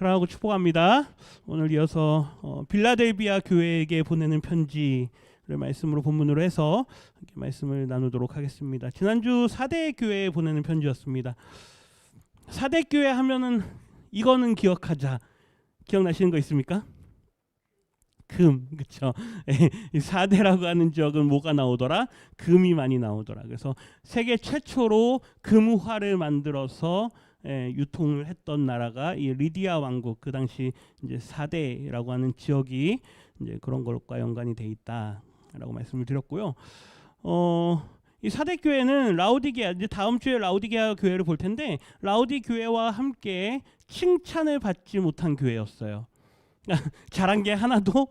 사랑하고 축복합니다. 오늘 이어서 빌라델비아 교회에게 보내는 편지를 말씀으로 본문으로 해서 말씀을 나누도록 하겠습니다. 지난주 사대 교회에 보내는 편지였습니다. 사대 교회 하면은 이거는 기억하자. 기억나시는 거 있습니까? 금, 그렇죠? 사대라고 하는 지역은 뭐가 나오더라? 금이 많이 나오더라. 그래서 세계 최초로 금화를 만들어서 유통을 했던 나라가 이 리디아 왕국, 그 당시 이제 사대라고 하는 지역이 이제 그런 것과 연관이 돼 있다라고 말씀을 드렸고요. 이 사대 교회는 라오디게아, 이제 다음 주에 라오디게아 교회를 볼 텐데 라오디 교회와 함께 칭찬을 받지 못한 교회였어요. 잘한 게 하나도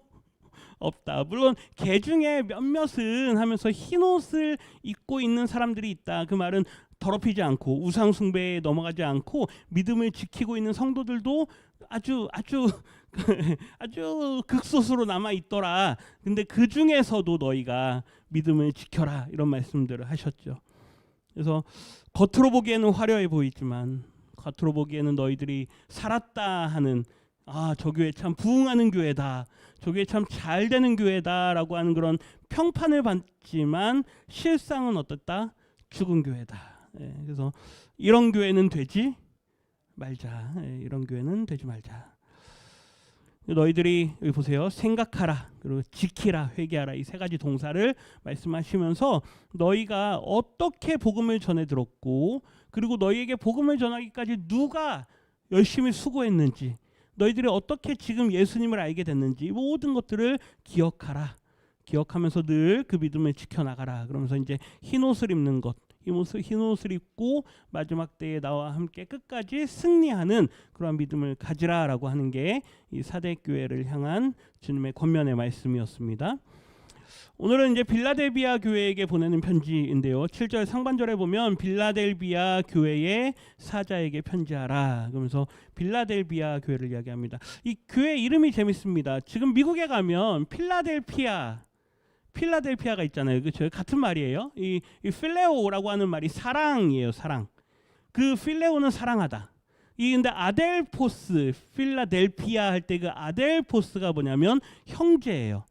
없다. 물론 개 중에 몇몇은 하면서 흰 옷을 입고 있는 사람들이 있다. 그 말은 더럽히지 않고 우상 숭배에 넘어가지 않고 믿음을 지키고 있는 성도들도 아주 극소수로 남아 있더라. 근데 그 중에서도 너희가 믿음을 지켜라, 이런 말씀들을 하셨죠. 그래서 겉으로 보기에는 화려해 보이지만 겉으로 보기에는 너희들이 살았다 하는, 저 교회 참 부흥하는 교회다, 저 교회 참 잘 되는 교회다라고 하는 그런 평판을 받지만 실상은 어떻다? 죽은 교회다. 그래서 이런 교회는 되지 말자. 이런 교회는 되지 말자. 너희들이 여기 보세요. 생각하라, 그리고 지키라, 회개하라, 이 세 가지 동사를 말씀하시면서 너희가 어떻게 복음을 전해 들었고, 그리고 너희에게 복음을 전하기까지 누가 열심히 수고했는지, 너희들이 어떻게 지금 예수님을 알게 됐는지, 모든 것들을 기억하라. 기억하면서 늘 그 믿음을 지켜나가라. 그러면서 이제 흰 옷을 입는 것, 흰 옷을 입고 마지막 때에 나와 함께 끝까지 승리하는 그러한 믿음을 가지라라고 하는 게 이 사대 교회를 향한 주님의 권면의 말씀이었습니다. 오늘은 이제 빌라델비아 교회에게 보내는 편지인데요. 7절 상반절에 보면 빌라델비아 교회의 사자에게 편지하라, 그러면서 빌라델비아 교회를 이야기합니다. 이 교회 이름이 재밌습니다. 지금 미국에 가면 필라델피아가 있잖아요. 그렇죠? 같은 말이에요. 이 필레오라고 하는 말이 사랑이에요. 사랑. 그 필레오는 사랑하다. 근데 아델포스, 필라델피아 할 때 그 아델포스가 뭐냐면 형제예요.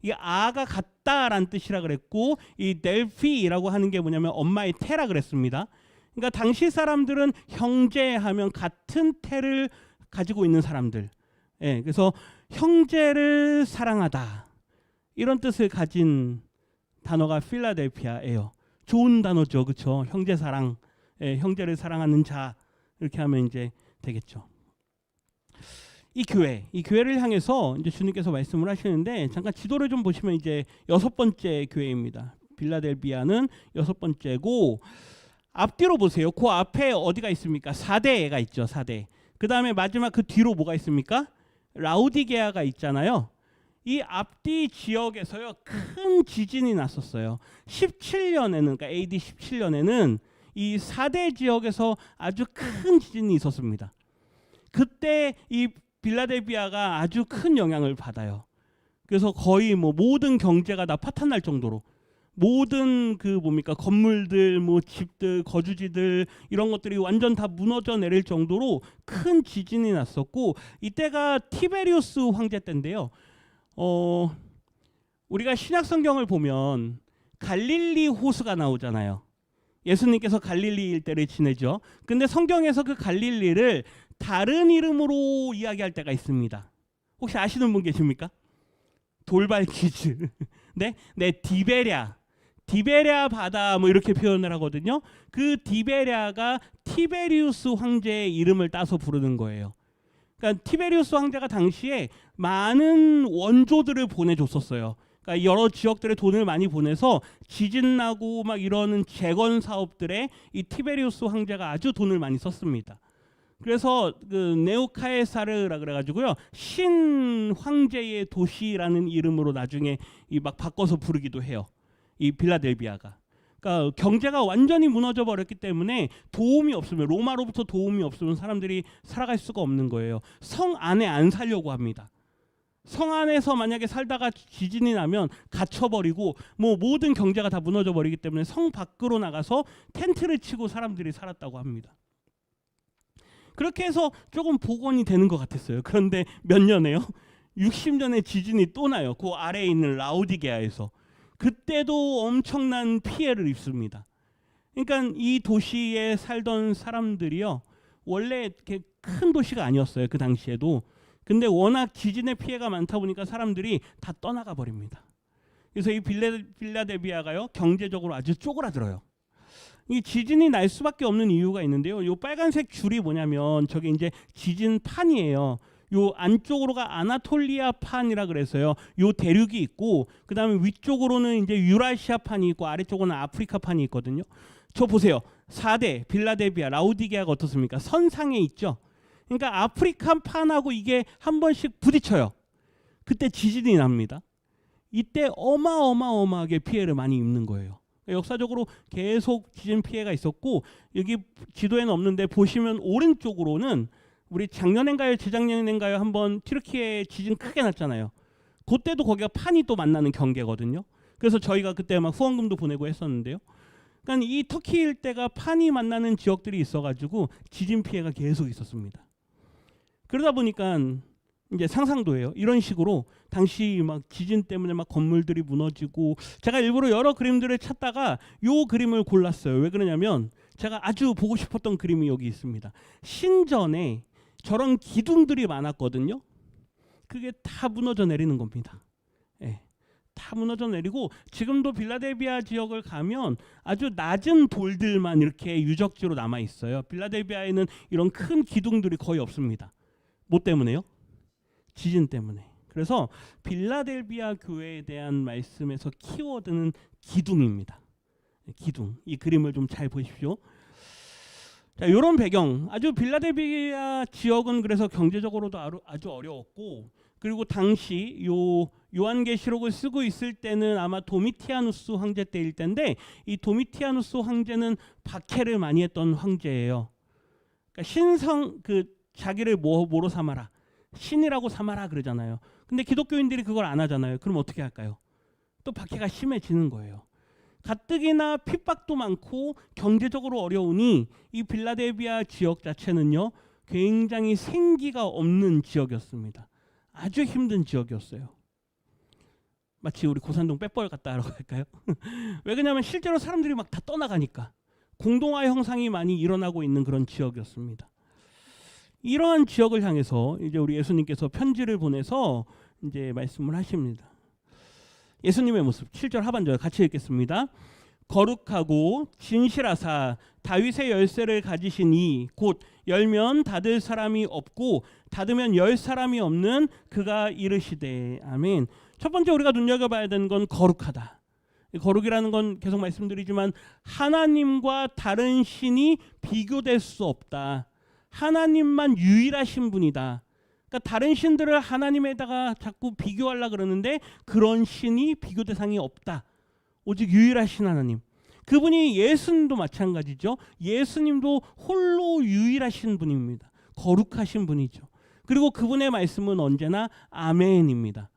이 아가 같다라는 뜻이라 그랬고, 이 델피라고 하는 게 뭐냐면 엄마의 태라 그랬습니다. 그러니까 당시 사람들은 형제하면 같은 태를 가지고 있는 사람들. 그래서 형제를 사랑하다, 이런 뜻을 가진 단어가 필라델피아예요. 좋은 단어죠, 그렇죠? 형제 사랑, 형제를 사랑하는 자, 이렇게 하면 이제 되겠죠. 이 교회를 향해서 이제 주님께서 말씀을 하시는데, 잠깐 지도를 좀 보시면 이제 6번째 교회입니다. 빌라델비아는 6번째고, 앞뒤로 보세요. 그 앞에 어디가 있습니까? 사대가 있죠. 사대. 그 다음에 마지막 그 뒤로 뭐가 있습니까? 라오디게아가 있잖아요. 이 앞뒤 지역에서요, 큰 지진이 났었어요. 17년에는, 그러니까 AD 17년에는 이 사대 지역에서 아주 큰 지진이 있었습니다. 그때 이 빌라델비아가 아주 큰 영향을 받아요. 그래서 거의 모든 경제가 다 파탄날 정도로, 모든 건물들, 집들, 거주지들, 이런 것들이 완전 다 무너져 내릴 정도로 큰 지진이 났었고, 이때가 티베리우스 황제 때인데요. 우리가 신약 성경을 보면 갈릴리 호수가 나오잖아요. 예수님께서 갈릴리 일대를 지내죠. 근데 성경에서 그 갈릴리를 다른 이름으로 이야기할 때가 있습니다. 혹시 아시는 분 계십니까? 돌발 퀴즈. 네, 디베랴 바다 이렇게 표현을 하거든요. 그 디베랴가 티베리우스 황제의 이름을 따서 부르는 거예요. 그러니까 티베리우스 황제가 당시에 많은 원조들을 보내줬었어요. 그러니까 여러 지역들에 돈을 많이 보내서 지진 나고 이러는 재건 사업들에 이 티베리우스 황제가 아주 돈을 많이 썼습니다. 그래서 그 네오카에사르라 그래가지고요, 신 황제의 도시라는 이름으로 나중에 바꿔서 부르기도 해요. 이 빌라델비아가. 그러니까 경제가 완전히 무너져 버렸기 때문에 도움이 없으면, 로마로부터 도움이 없으면 사람들이 살아갈 수가 없는 거예요. 성 안에 안 살려고 합니다. 성 안에서 만약에 살다가 지진이 나면 갇혀버리고 모든 경제가 다 무너져 버리기 때문에 성 밖으로 나가서 텐트를 치고 사람들이 살았다고 합니다. 그렇게 해서 조금 복원이 되는 것 같았어요. 그런데 몇 년에요? 60년의 지진이 또 나요. 그 아래에 있는 라오디게아에서. 그때도 엄청난 피해를 입습니다. 그러니까 이 도시에 살던 사람들이요, 원래 이렇게 큰 도시가 아니었어요. 그 당시에도. 근데 워낙 지진의 피해가 많다 보니까 사람들이 다 떠나가 버립니다. 그래서 이 필라델피아가요, 경제적으로 아주 쪼그라들어요. 이 지진이 날 수밖에 없는 이유가 있는데요. 요 빨간색 줄이 뭐냐면 저게 이제 지진판이에요. 요 안쪽으로가 아나톨리아 판이라 그래서요. 요 대륙이 있고, 그다음에 위쪽으로는 이제 유라시아 판이 있고, 아래쪽으로는 아프리카 판이 있거든요. 저 보세요. 4대 필라델피아, 라오디게아가 어떻습니까? 선상에 있죠. 그러니까 아프리카 판하고 이게 한 번씩 부딪혀요. 그때 지진이 납니다. 이때 어마어마하게 피해를 많이 입는 거예요. 역사적으로 계속 지진 피해가 있었고, 여기 지도에는 없는데 보시면 오른쪽으로는 우리 작년인가요 재작년인가요 한번 튀르키예 지진 크게 났잖아요. 그때도 거기가 판이 또 만나는 경계거든요. 그래서 저희가 그때 막 후원금도 보내고 했었는데요. 그러니까 이 터키 일대가 판이 만나는 지역들이 있어가지고 지진 피해가 계속 있었습니다. 그러다 보니까 이제 상상도 해요. 이런 식으로 당시 막 지진 때문에 막 건물들이 무너지고, 제가 일부러 여러 그림들을 찾다가 요 그림을 골랐어요. 왜 그러냐면 제가 아주 보고 싶었던 그림이 여기 있습니다. 신전에 저런 기둥들이 많았거든요. 그게 다 무너져 내리는 겁니다. 예, 다 무너져 내리고 지금도 필라델피아 지역을 가면 아주 낮은 돌들만 이렇게 유적지로 남아 있어요. 필라델피아에는 이런 큰 기둥들이 거의 없습니다. 뭐 때문에요? 지진 때문에. 그래서 필라델피아 교회에 대한 말씀에서 키워드는 기둥입니다. 기둥. 이 그림을 좀 잘 보십시오. 자, 이런 배경. 아주 필라델피아 지역은 그래서 경제적으로도 아주 어려웠고, 그리고 당시 요한계시록을 쓰고 있을 때는 아마 도미티아누스 황제 때일 텐데, 이 도미티아누스 황제는 박해를 많이 했던 황제예요. 그러니까 자기를 뭐로 삼아라, 신이라고 삼아라 그러잖아요. 근데 기독교인들이 그걸 안 하잖아요. 그럼 어떻게 할까요? 또 박해가 심해지는 거예요. 가뜩이나 핍박도 많고 경제적으로 어려우니 이 필라델피아 지역 자체는요, 굉장히 생기가 없는 지역이었습니다. 아주 힘든 지역이었어요. 마치 우리 고산동 빼뻘 갔다라고 할까요? 왜 그러냐면 실제로 사람들이 막 다 떠나가니까 공동화 형상이 많이 일어나고 있는 그런 지역이었습니다. 이러한 지역을 향해서 이제 우리 예수님께서 편지를 보내서 이제 말씀을 하십니다. 예수님의 모습 7절 하반절 같이 읽겠습니다. 거룩하고 진실하사 다윗의 열쇠를 가지신 이 곧 열면 닫을 사람이 없고 닫으면 열 사람이 없는 그가 이르시되. 아멘. 첫 번째 우리가 눈여겨봐야 되는 건 거룩하다. 거룩이라는 건 계속 말씀드리지만 하나님과 다른 신이 비교될 수 없다. 하나님만 유일하신 분이다. 그러니까 다른 신들을 하나님에다가 자꾸 비교하려고 그러는데 그런 신이 비교 대상이 없다. 오직 유일하신 하나님. 그분이 예수님도 마찬가지죠. 예수님도 홀로 유일하신 분입니다. 거룩하신 분이죠. 그리고 그분의 말씀은 언제나 아멘입니다.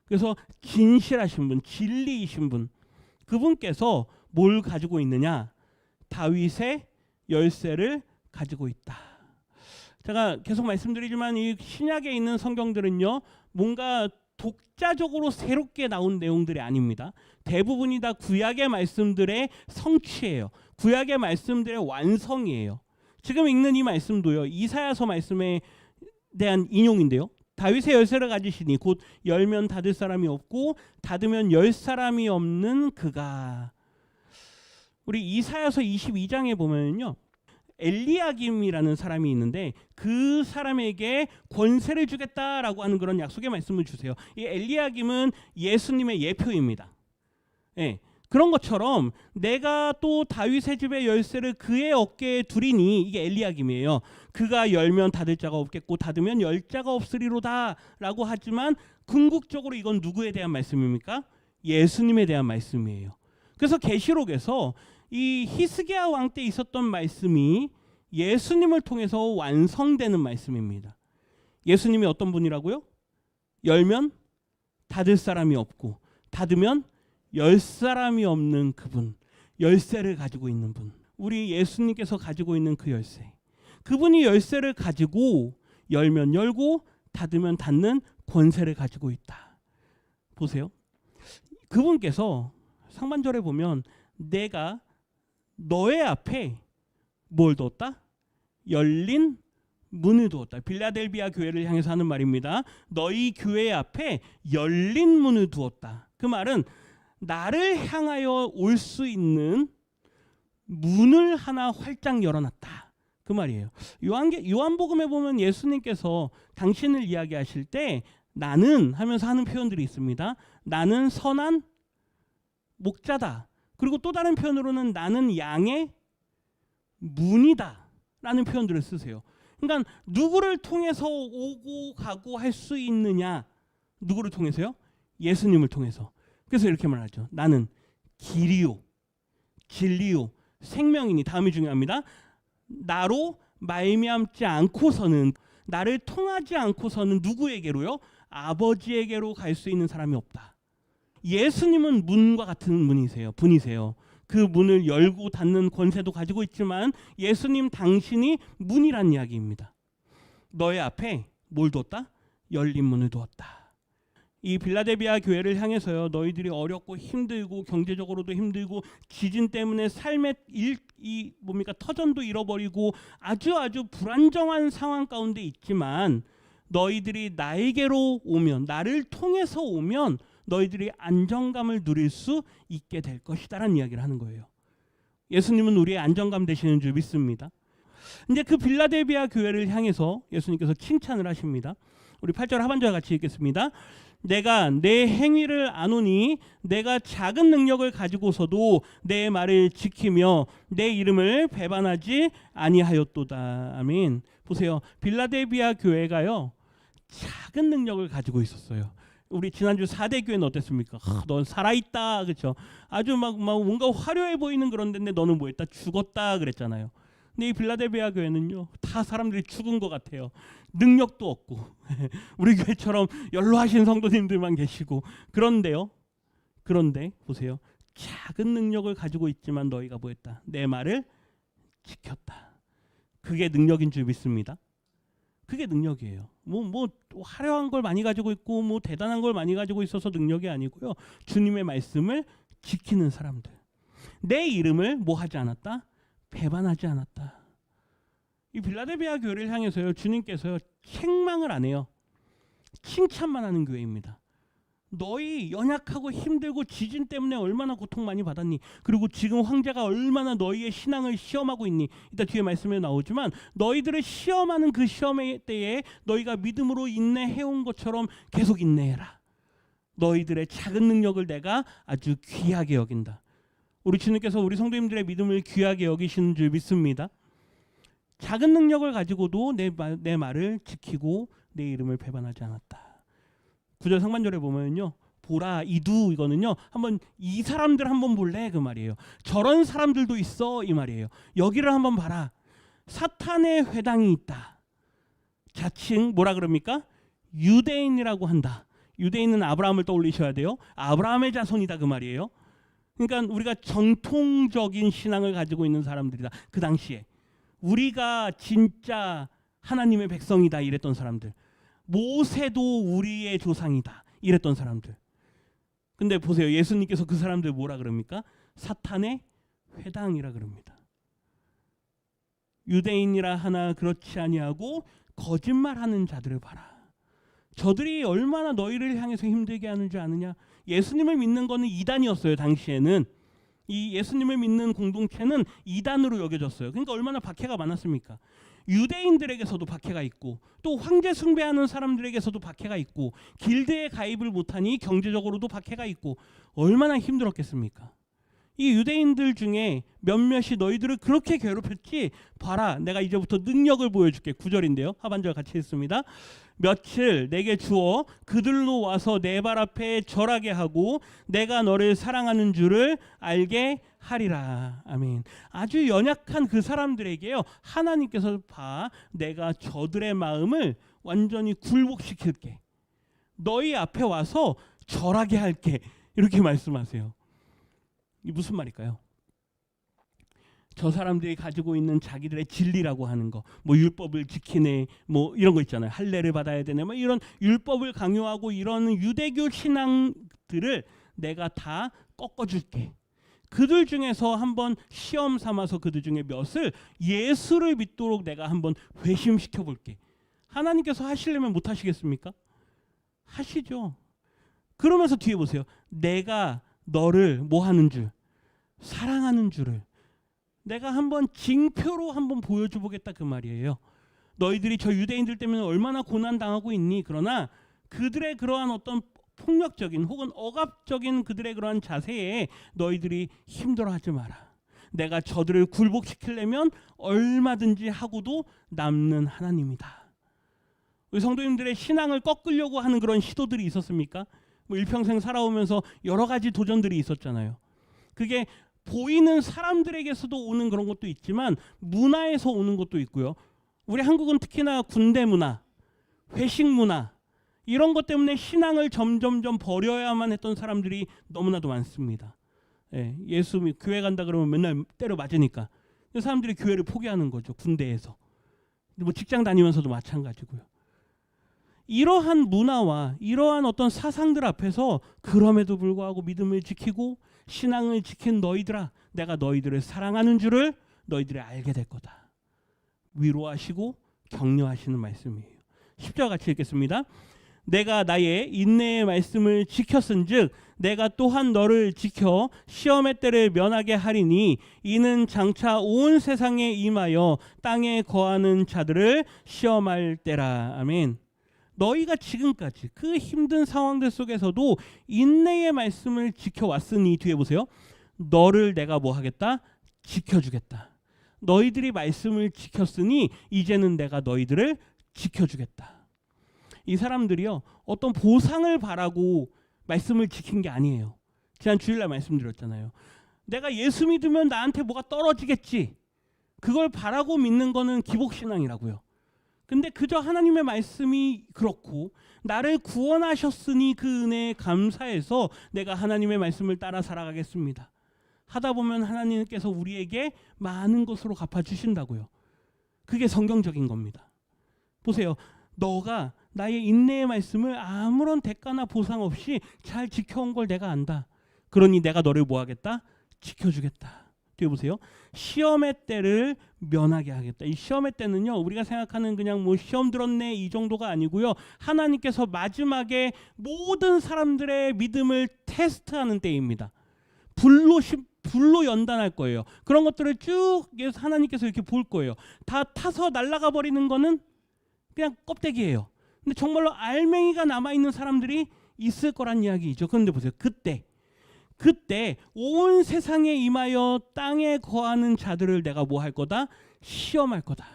그래서 진실하신 분, 진리이신 분. 그분께서 뭘 가지고 있느냐? 다윗의 열쇠를 가지고 있다. 제가 계속 말씀드리지만 이 신약에 있는 성경들은요, 뭔가 독자적으로 새롭게 나온 내용들이 아닙니다. 대부분이 다 구약의 말씀들의 성취예요. 구약의 말씀들의 완성이에요. 지금 읽는 이 말씀도요, 이사야서 말씀에 대한 인용인데요. 다윗의 열쇠를 가지시니 곧 열면 닫을 사람이 없고 닫으면 열 사람이 없는 그가. 우리 이사야서 22장에 보면요, 엘리야김이라는 사람이 있는데 그 사람에게 권세를 주겠다라고 하는 그런 약속의 말씀을 주세요. 이 엘리야김은 예수님의 예표입니다. 예, 그런 것처럼 내가 또 다윗의 집의 열쇠를 그의 어깨에 두리니, 이게 엘리야김이에요. 그가 열면 닫을 자가 없겠고 닫으면 열 자가 없으리로다 라고 하지만 궁극적으로 이건 누구에 대한 말씀입니까? 예수님에 대한 말씀이에요. 그래서 계시록에서 이 히스기야 왕 때 있었던 말씀이 예수님을 통해서 완성되는 말씀입니다. 예수님이 어떤 분이라고요? 열면 닫을 사람이 없고 닫으면 열 사람이 없는 그분, 열쇠를 가지고 있는 분. 우리 예수님께서 가지고 있는 그 열쇠. 그분이 열쇠를 가지고 열면 열고 닫으면 닫는 권세를 가지고 있다. 보세요. 그분께서 상반절에 보면 내가 너의 앞에 뭘 두었다? 열린 문을 두었다. 빌라델비아 교회를 향해서 하는 말입니다. 너희 교회 앞에 열린 문을 두었다. 그 말은 나를 향하여 올 수 있는 문을 하나 활짝 열어놨다. 그 말이에요. 요한복음에 보면 예수님께서 당신을 이야기하실 때 나는 하면서 하는 표현들이 있습니다. 나는 선한 목자다. 그리고 또 다른 표현으로는 나는 양의 문이다 라는 표현들을 쓰세요. 그러니까 누구를 통해서 오고 가고 할 수 있느냐? 누구를 통해서요? 예수님을 통해서. 그래서 이렇게 말하죠. 나는 길이요 진리요 생명이니. 다음이 중요합니다. 나로 말미암지 않고서는, 나를 통하지 않고서는 누구에게로요? 아버지에게로 갈 수 있는 사람이 없다. 예수님은 문과 같은 분이세요. 그 문을 열고 닫는 권세도 가지고 있지만 예수님 당신이 문이란 이야기입니다. 너의 앞에 뭘 두었다? 열린 문을 두었다. 이 빌라델비아 교회를 향해서요, 너희들이 어렵고 힘들고 경제적으로도 힘들고 지진 때문에 삶의 터전도 잃어버리고 아주 불안정한 상황 가운데 있지만 너희들이 나에게로 오면, 나를 통해서 오면 너희들이 안정감을 누릴 수 있게 될 것이다라는 이야기를 하는 거예요. 예수님은 우리의 안정감 되시는 줄 믿습니다. 이제 그 빌라델비아 교회를 향해서 예수님께서 칭찬을 하십니다. 우리 8절 하반절 같이 읽겠습니다. 내가 내 행위를 아노니 내가 작은 능력을 가지고서도 내 말을 지키며 내 이름을 배반하지 아니하였도다. 아멘. 보세요. 빌라델비아 교회가요, 작은 능력을 가지고 있었어요. 우리 지난주 4대 교회는 어땠습니까? 넌 살아있다, 그렇죠? 아주 막 뭔가 화려해 보이는 그런 데인데 너는 뭐 했다? 죽었다 그랬잖아요. 근데 이 빌라델비아 교회는요, 다 사람들이 죽은 것 같아요. 능력도 없고 우리 교회처럼 연로하신 성도님들만 계시고. 그런데 보세요. 작은 능력을 가지고 있지만 너희가 뭐 했다? 내 말을 지켰다. 그게 능력인 줄 믿습니다. 그게 능력이에요. 뭐 화려한 걸 많이 가지고 있고 뭐 대단한 걸 많이 가지고 있어서 능력이 아니고요. 주님의 말씀을 지키는 사람들. 내 이름을 뭐 하지 않았다? 배반하지 않았다. 이 빌라델비아 교회를 향해서요, 주님께서요, 책망을 안 해요. 칭찬만 하는 교회입니다. 너희 연약하고 힘들고 지진 때문에 얼마나 고통 많이 받았니? 그리고 지금 황제가 얼마나 너희의 신앙을 시험하고 있니? 이따 뒤에 말씀에 나오지만 너희들을 시험하는 그 시험의 때에 너희가 믿음으로 인내해온 것처럼 계속 인내해라. 너희들의 작은 능력을 내가 아주 귀하게 여긴다. 우리 주님께서 우리 성도님들의 믿음을 귀하게 여기시는 줄 믿습니다. 작은 능력을 가지고도 내 말을 지키고 내 이름을 배반하지 않았다. 9절 상반절에 보면요, 보라 이두, 이거는요, 한번 이 사람들 한번 볼래 그 말이에요. 저런 사람들도 있어 이 말이에요. 여기를 한번 봐라. 사탄의 회당이 있다. 자칭 뭐라 그럽니까? 유대인이라고 한다. 유대인은 아브라함을 떠올리셔야 돼요. 아브라함의 자손이다 그 말이에요. 그러니까 우리가 정통적인 신앙을 가지고 있는 사람들이다. 그 당시에 우리가 진짜 하나님의 백성이다 이랬던 사람들. 모세도 우리의 조상이다 이랬던 사람들. 근데 보세요. 예수님께서 그 사람들 뭐라 그럽니까? 사탄의 회당이라 그럽니다. 유대인이라 하나 그렇지 아니하고 거짓말하는 자들을 봐라. 저들이 얼마나 너희를 향해서 힘들게 하는 줄 아느냐? 예수님을 믿는 거는 이단이었어요. 당시에는 이 예수님을 믿는 공동체는 이단으로 여겨졌어요. 그러니까 얼마나 박해가 많았습니까? 유대인들에게서도 박해가 있고 또 황제 숭배하는 사람들에게서도 박해가 있고 길드에 가입을 못하니 경제적으로도 박해가 있고 얼마나 힘들었겠습니까? 이 유대인들 중에 몇몇이 너희들을 그렇게 괴롭혔지 봐라 내가 이제부터 능력을 보여줄게. 9절인데요. 하반절 같이 읽습니다. 며칠 내게 주어 그들로 와서 내 발 앞에 절하게 하고 내가 너를 사랑하는 줄을 알게 하리라. 아멘. 아주 연약한 그 사람들에게요, 하나님께서 봐 내가 저들의 마음을 완전히 굴복시킬게. 너희 앞에 와서 절하게 할게. 이렇게 말씀하세요. 이 무슨 말일까요? 저 사람들이 가지고 있는 자기들의 진리라고 하는 거, 뭐 율법을 지키네, 뭐 이런 거 있잖아요. 할례를 받아야 되네, 뭐 이런 율법을 강요하고 이런 유대교 신앙들을 내가 다 꺾어줄게. 그들 중에서 한번 시험 삼아서 그들 중에 몇을 예수를 믿도록 내가 한번 회심시켜 볼게. 하나님께서 하시려면 못 하시겠습니까? 하시죠. 그러면서 뒤에 보세요. 내가 너를 뭐 하는 줄? 사랑하는 줄을 내가 한번 징표로 한번 보여줘 보겠다 그 말이에요. 너희들이 저 유대인들 때문에 얼마나 고난 당하고 있니? 그러나 그들의 그러한 어떤 폭력적인 혹은 억압적인 그들의 그러한 자세에 너희들이 힘들어하지 마라. 내가 저들을 굴복시키려면 얼마든지 하고도 남는 하나님이다. 우리 성도님들의 신앙을 꺾으려고 하는 그런 시도들이 있었습니까? 뭐 일평생 살아오면서 여러 가지 도전들이 있었잖아요. 그게 보이는 사람들에게서도 오는 그런 것도 있지만 문화에서 오는 것도 있고요. 우리 한국은 특히나 군대 문화, 회식 문화 이런 것 때문에 신앙을 점점점 버려야만 했던 사람들이 너무나도 많습니다. 예수 교회 간다 그러면 맨날 때려 맞으니까 사람들이 교회를 포기하는 거죠. 군대에서. 뭐 직장 다니면서도 마찬가지고요. 이러한 문화와 이러한 어떤 사상들 앞에서 그럼에도 불구하고 믿음을 지키고 신앙을 지킨 너희들아, 내가 너희들을 사랑하는 줄을 너희들이 알게 될 거다. 위로하시고 격려하시는 말씀이에요. 10절 같이 읽겠습니다. 내가 나의 인내의 말씀을 지켰은즉 내가 또한 너를 지켜 시험의 때를 면하게 하리니 이는 장차 온 세상에 임하여 땅에 거하는 자들을 시험할 때라. 아멘. 너희가 지금까지 그 힘든 상황들 속에서도 인내의 말씀을 지켜왔으니 뒤에 보세요. 너를 내가 뭐 하겠다? 지켜주겠다. 너희들이 말씀을 지켰으니 이제는 내가 너희들을 지켜주겠다. 이 사람들이요, 어떤 보상을 바라고 말씀을 지킨 게 아니에요. 지난 주일날 말씀드렸잖아요. 내가 예수 믿으면 나한테 뭐가 떨어지겠지. 그걸 바라고 믿는 거는 기복신앙이라고요. 근데 그저 하나님의 말씀이 그렇고 나를 구원하셨으니 그 은혜에 감사해서 내가 하나님의 말씀을 따라 살아가겠습니다. 하다 보면 하나님께서 우리에게 많은 것으로 갚아주신다고요. 그게 성경적인 겁니다. 보세요. 너가 나의 인내의 말씀을 아무런 대가나 보상 없이 잘 지켜온 걸 내가 안다. 그러니 내가 너를 뭐 하겠다? 지켜주겠다. 뒤에 보세요. 시험의 때를 면하게 하겠다. 이 시험의 때는요, 우리가 생각하는 그냥 뭐 시험 들었네 이 정도가 아니고요. 하나님께서 마지막에 모든 사람들의 믿음을 테스트하는 때입니다. 불로 연단할 거예요. 그런 것들을 쭉 하나님께서 이렇게 볼 거예요. 다 타서 날아가 버리는 거는 그냥 껍데기예요. 근데 정말로 알맹이가 남아있는 사람들이 있을 거란 이야기죠. 그런데 보세요. 그때 온 세상에 임하여 땅에 거하는 자들을 내가 뭐 할 거다? 시험할 거다.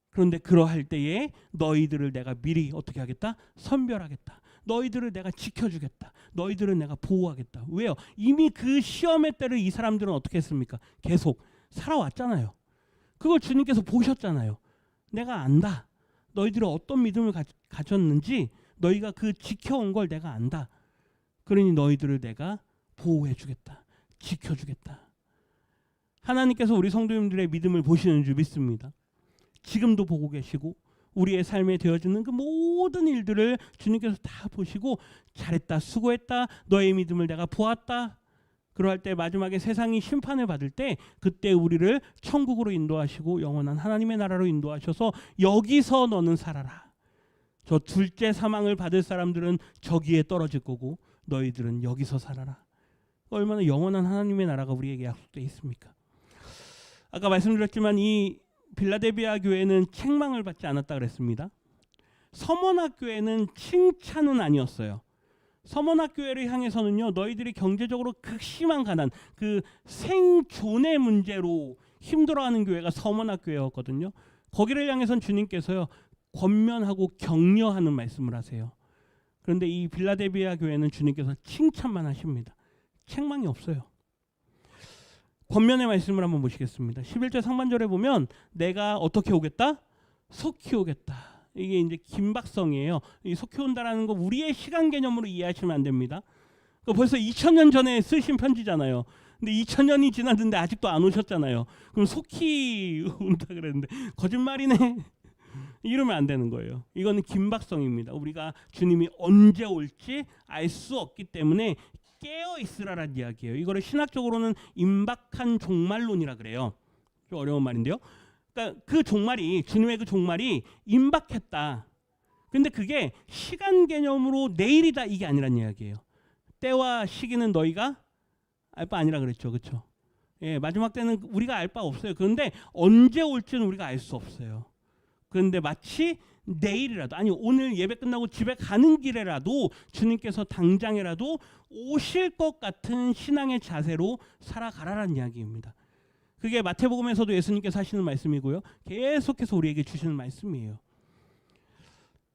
그런데 그러할 때에 너희들을 내가 미리 어떻게 하겠다? 선별하겠다. 너희들을 내가 지켜주겠다. 너희들을 내가 보호하겠다. 왜요? 이미 그 시험의 때를 이 사람들은 어떻게 했습니까? 계속 살아왔잖아요. 그걸 주님께서 보셨잖아요. 내가 안다. 너희들이 어떤 믿음을 가졌는지 너희가 그 지켜온 걸 내가 안다. 그러니 너희들을 내가 보호해 주겠다. 지켜주겠다. 하나님께서 우리 성도님들의 믿음을 보시는 줄 믿습니다. 지금도 보고 계시고 우리의 삶에 되어지는 그 모든 일들을 주님께서 다 보시고 잘했다, 수고했다, 너의 믿음을 내가 보았다. 그러할 때 마지막에 세상이 심판을 받을 때 그때 우리를 천국으로 인도하시고 영원한 하나님의 나라로 인도하셔서 여기서 너는 살아라. 저 둘째 사망을 받을 사람들은 저기에 떨어질 거고 너희들은 여기서 살아라. 얼마나 영원한 하나님의 나라가 우리에게 약속되어 있습니까? 아까 말씀드렸지만 이 빌라델비아 교회는 책망을 받지 않았다 그랬습니다. 서머나 교회는 칭찬은 아니었어요. 서머나 교회를 향해서는요, 너희들이 경제적으로 극심한 가난, 그 생존의 문제로 힘들어하는 교회가 서머나 교회였거든요. 거기를 향해서는 주님께서요, 권면하고 격려하는 말씀을 하세요. 그런데 이 빌라델비아 교회는 주님께서 칭찬만 하십니다. 책망이 없어요. 권면의 말씀을 한번 보시겠습니다. 11절 상반절에 보면 내가 어떻게 오겠다? 속히 오겠다. 이게 이제 긴박성이에요. 이 속히 온다라는 거 우리의 시간 개념으로 이해하시면 안 됩니다. 벌써 2000년 전에 쓰신 편지잖아요. 근데 2000년이 지났는데 아직도 안 오셨잖아요. 그럼 속히 온다 그랬는데 거짓말이네. 이러면 안 되는 거예요. 이거는 긴박성입니다. 우리가 주님이 언제 올지 알 수 없기 때문에 깨어 있으라라는 이야기예요. 이거를 신학적으로는 임박한 종말론이라 그래요. 좀 어려운 말인데요. 그러니까 그 종말이, 주님의 그 종말이 임박했다. 근데 그게 시간 개념으로 내일이다 이게 아니란 이야기예요. 때와 시기는 너희가 알 바 아니라 그랬죠. 그렇죠? 예, 마지막 때는 우리가 알 바 없어요. 그런데 언제 올지는 우리가 알 수 없어요. 그런데 마치 내일이라도, 아니 오늘 예배 끝나고 집에 가는 길에라도 주님께서 당장이라도 오실 것 같은 신앙의 자세로 살아가라라는 이야기입니다. 그게 마태복음에서도 예수님께서 하시는 말씀이고요. 계속해서 우리에게 주시는 말씀이에요.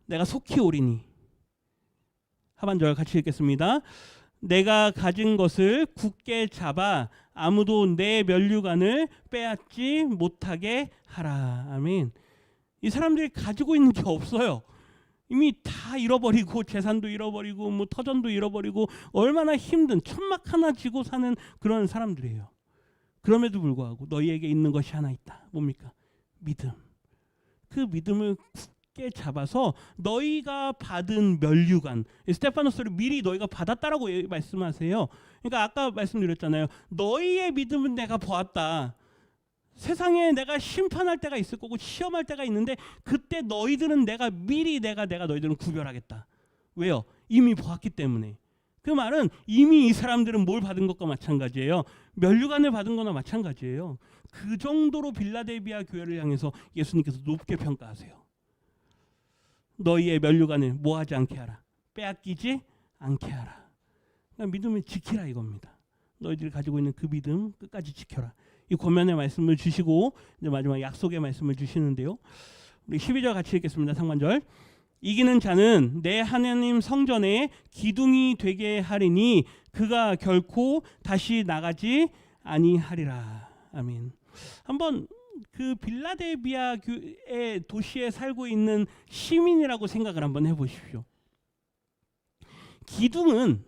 내가 속히 오리니. 하반절 같이 읽겠습니다. 내가 가진 것을 굳게 잡아 아무도 내 면류관을 빼앗지 못하게 하라. 아멘. 이 사람들이 가지고 있는 게 없어요. 이미 다 잃어버리고 재산도 잃어버리고 뭐 터전도 잃어버리고 얼마나 힘든 천막 하나 지고 사는 그런 사람들이에요. 그럼에도 불구하고 너희에게 있는 것이 하나 있다. 뭡니까? 믿음. 그 믿음을 굳게 잡아서 너희가 받은 면류관, 스테파노스를 미리 너희가 받았다라고 말씀하세요. 그러니까 아까 말씀드렸잖아요. 너희의 믿음은 내가 보았다. 세상에 내가 심판할 때가 있을 거고 시험할 때가 있는데 그때 너희들은 내가 미리 내가 너희들은 구별하겠다. 왜요? 이미 보았기 때문에. 그 말은 이미 이 사람들은 뭘 받은 것과 마찬가지예요. 면류관을 받은 거나 마찬가지예요. 그 정도로 빌라델비아 교회를 향해서 예수님께서 높게 평가하세요. 너희의 면류관을 뭐하지 않게 하라. 빼앗기지 않게 하라. 그러니까 믿음을 지키라 이겁니다. 너희들이 가지고 있는 그 믿음 끝까지 지켜라. 이 권면의 말씀을 주시고 이제 마지막 약속의 말씀을 주시는데요. 우리 12절 같이 읽겠습니다. 상반절. 이기는 자는 내 하나님 성전에 기둥이 되게 하리니 그가 결코 다시 나가지 아니하리라. 아멘. 한번 그 빌라델비아의 도시에 살고 있는 시민이라고 생각을 한번 해보십시오. 기둥은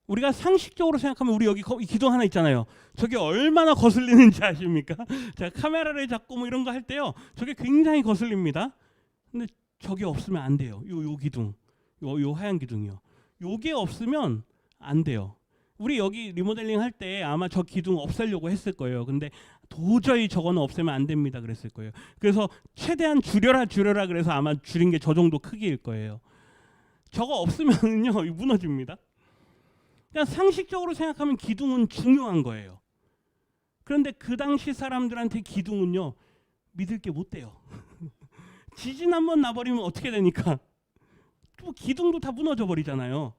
우리가 상식적으로 생각하면 우리 여기 기둥 하나 있잖아요. 저게 얼마나 거슬리는지 아십니까? 제가 카메라를 잡고 뭐 이런 거 할 때요. 저게 굉장히 거슬립니다. 근데 저게 없으면 안 돼요. 요 기둥. 요 하얀 기둥이요. 요게 없으면 안 돼요. 우리 여기 리모델링 할 때 아마 저 기둥 없애려고 했을 거예요. 근데 도저히 저거는 없애면 안 됩니다 그랬을 거예요. 그래서 최대한 줄여라 그래서 아마 줄인 게 저 정도 크기일 거예요. 저거 없으면요 무너집니다. 그러니까 상식적으로 생각하면 기둥은 중요한 거예요. 그런데 그 당시 사람들한테 기둥은요 믿을 게 못 돼요. 지진 한번 나버리면 어떻게 되니까 또 기둥도 다 무너져 버리잖아요.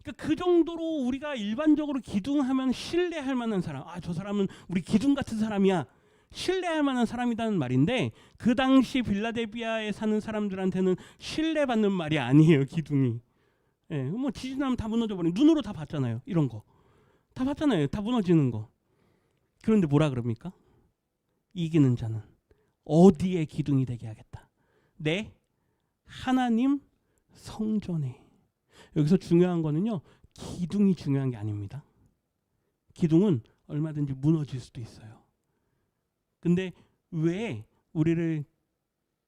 그러니까 그 정도로 우리가 일반적으로 기둥하면 신뢰할 만한 사람, 저 사람은 우리 기둥 같은 사람이야, 신뢰할 만한 사람이라는 말인데 그 당시 빌라델비아에 사는 사람들한테는 신뢰받는 말이 아니에요. 기둥이. 예, 뭐 지진하면 다 무너져 버린, 눈으로 다 봤잖아요. 이런 거 다 봤잖아요. 다 무너지는 거. 그런데 뭐라 그럽니까? 이기는 자는 어디에 기둥이 되게 하겠다. 내 하나님 성전에. 여기서 중요한 거는요, 기둥이 중요한 게 아닙니다. 기둥은 얼마든지 무너질 수도 있어요. 근데 왜 우리를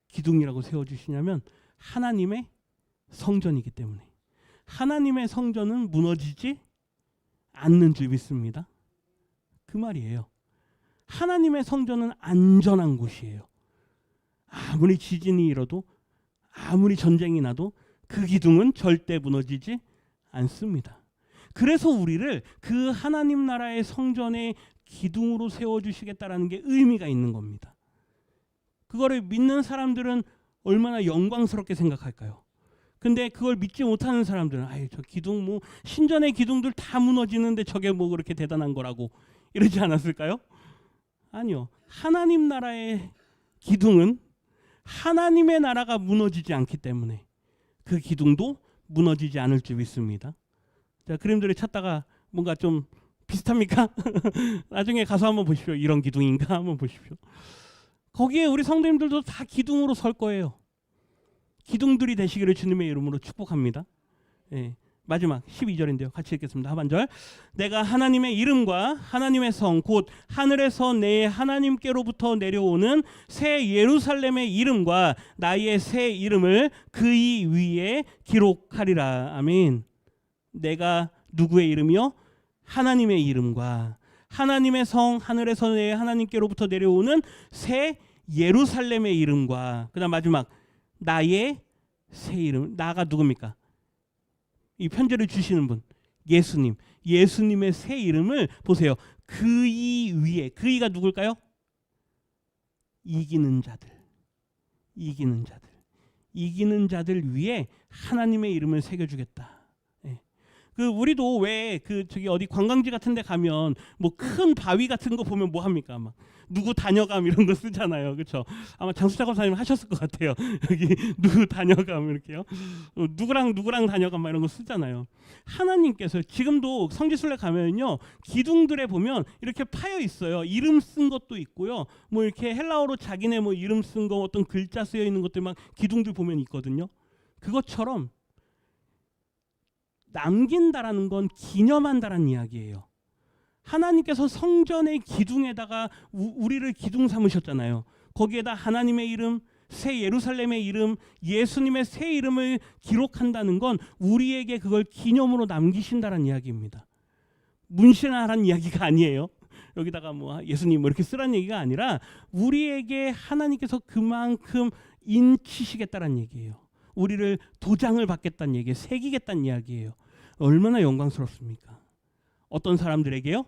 기둥이라고 세워주시냐면 하나님의 성전이기 때문에. 하나님의 성전은 무너지지 않는 줄 믿습니다. 그 말이에요. 하나님의 성전은 안전한 곳이에요. 아무리 지진이 일어도 아무리 전쟁이 나도 그 기둥은 절대 무너지지 않습니다. 그래서 우리를 그 하나님 나라의 성전의 기둥으로 세워주시겠다라는 게 의미가 있는 겁니다. 그거를 믿는 사람들은 얼마나 영광스럽게 생각할까요? 근데 그걸 믿지 못하는 사람들은 저 기둥 뭐 신전의 기둥들 다 무너지는데 저게 뭐 그렇게 대단한 거라고 이러지 않았을까요? 아니요. 하나님 나라의 기둥은 하나님의 나라가 무너지지 않기 때문에 그 기둥도 무너지지 않을 줄 믿습니다. 자, 그림들을 찾다가 뭔가 좀 비슷합니까? 나중에 가서 한번 보십시오. 이런 기둥인가 한번 보십시오. 거기에 우리 성도님들도 다 기둥으로 설 거예요. 기둥들이 되시기를 주님의 이름으로 축복합니다. 예, 마지막 12절인데요. 같이 읽겠습니다. 하반절. 내가 하나님의 이름과 하나님의 성 곧 하늘에서 내 하나님께로부터 내려오는 새 예루살렘의 이름과 나의 새 이름을 그의 위에 기록하리라. 아멘. 내가 누구의 이름이요? 하나님의 이름과 하나님의 성 하늘에서 내 하나님께로부터 내려오는 새 예루살렘의 이름과 그다음 마지막 나의 새 이름. 나가 누굽니까? 이 편지를 주시는 분 예수님. 예수님의 새 이름을 보세요. 그의 위에. 그의가 누굴까요? 이기는 자들. 이기는 자들. 이기는 자들 위에 하나님의 이름을 새겨주겠다. 그 우리도 왜 그 저기 어디 관광지 같은 데 가면 뭐 큰 바위 같은 거 보면 뭐 합니까? 막 누구 다녀감 이런 거 쓰잖아요. 그렇죠? 아마 장수작 검사님 하셨을 것 같아요. 여기 누구 다녀감 이렇게요. 누구랑 다녀감 막 이런 거 쓰잖아요. 하나님께서 지금도 성지순례 가면요. 기둥들에 보면 이렇게 파여 있어요. 이름 쓴 것도 있고요. 뭐 이렇게 헬라어로 자기네 뭐 이름 쓴 거 어떤 글자 쓰여 있는 것들 막 기둥들 보면 있거든요. 그것처럼 남긴다라는 건 기념한다라는 이야기예요. 하나님께서 성전의 기둥에다가 우리를 기둥 삼으셨잖아요. 거기에다 하나님의 이름, 새 예루살렘의 이름, 예수님의 새 이름을 기록한다는 건 우리에게 그걸 기념으로 남기신다라는 이야기입니다. 문신하라는 이야기가 아니에요. 여기다가 뭐 예수님 뭐 이렇게 쓰라는 얘기가 아니라 우리에게 하나님께서 그만큼 인치시겠다라는 얘기예요. 우리를 도장을 받겠다는 얘기예요. 새기겠다는 이야기예요. 얼마나 영광스럽습니까? 어떤 사람들에게요?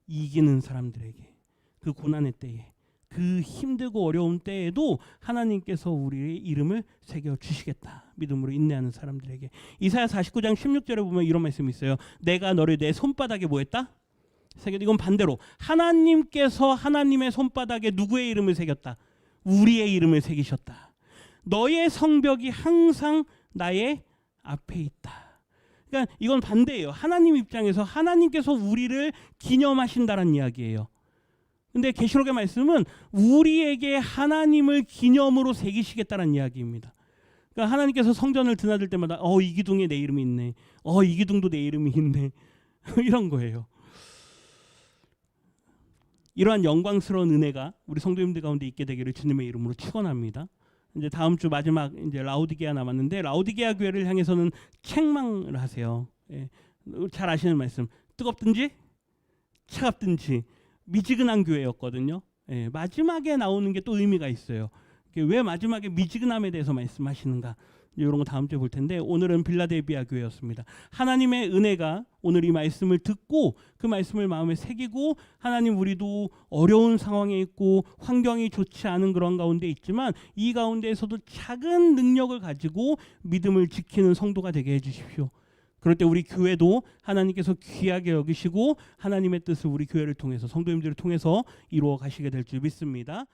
이기는 사람들에게. 그 고난의 때에, 그 힘들고 어려운 때에도 하나님께서 우리의 이름을 새겨주시겠다. 믿음으로 인내하는 사람들에게. 이사야 49장 16절에 보면 이런 말씀이 있어요. 내가 너를 내 손바닥에 뭐 했다? 새겼다. 이건 반대로 하나님께서 하나님의 손바닥에 누구의 이름을 새겼다? 우리의 이름을 새기셨다. 너의 성벽이 항상 나의 앞에 있다. 그러니까 이건 반대예요. 하나님 입장에서 하나님께서 우리를 기념하신다는 이야기예요. 근데 계시록의 말씀은 우리에게 하나님을 기념으로 새기시겠다는 이야기입니다. 그러니까 하나님께서 성전을 드나들 때마다 이 기둥에 내 이름이 있네. 이 기둥도 내 이름이 있네. 이런 거예요. 이러한 영광스러운 은혜가 우리 성도님들 가운데 있게 되기를 주님의 이름으로 축원합니다. 이제 다음 주 마지막 이제 라오디게아 남았는데 라오디게아 교회를 향해서는 책망을 하세요. 예. 잘 아시는 말씀. 뜨겁든지 차갑든지 미지근한 교회였거든요. 예. 마지막에 나오는 게 또 의미가 있어요. 왜 마지막에 미지근함에 대해서 말씀하시는가? 이런 거 다음 주에 볼 텐데 오늘은 빌라델비아 교회였습니다. 하나님의 은혜가 오늘 이 말씀을 듣고 그 말씀을 마음에 새기고 하나님 우리도 어려운 상황에 있고 환경이 좋지 않은 그런 가운데 있지만 이 가운데에서도 작은 능력을 가지고 믿음을 지키는 성도가 되게 해주십시오. 그럴 때 우리 교회도 하나님께서 귀하게 여기시고 하나님의 뜻을 우리 교회를 통해서 성도님들을 통해서 이루어 가시게 될 줄 믿습니다.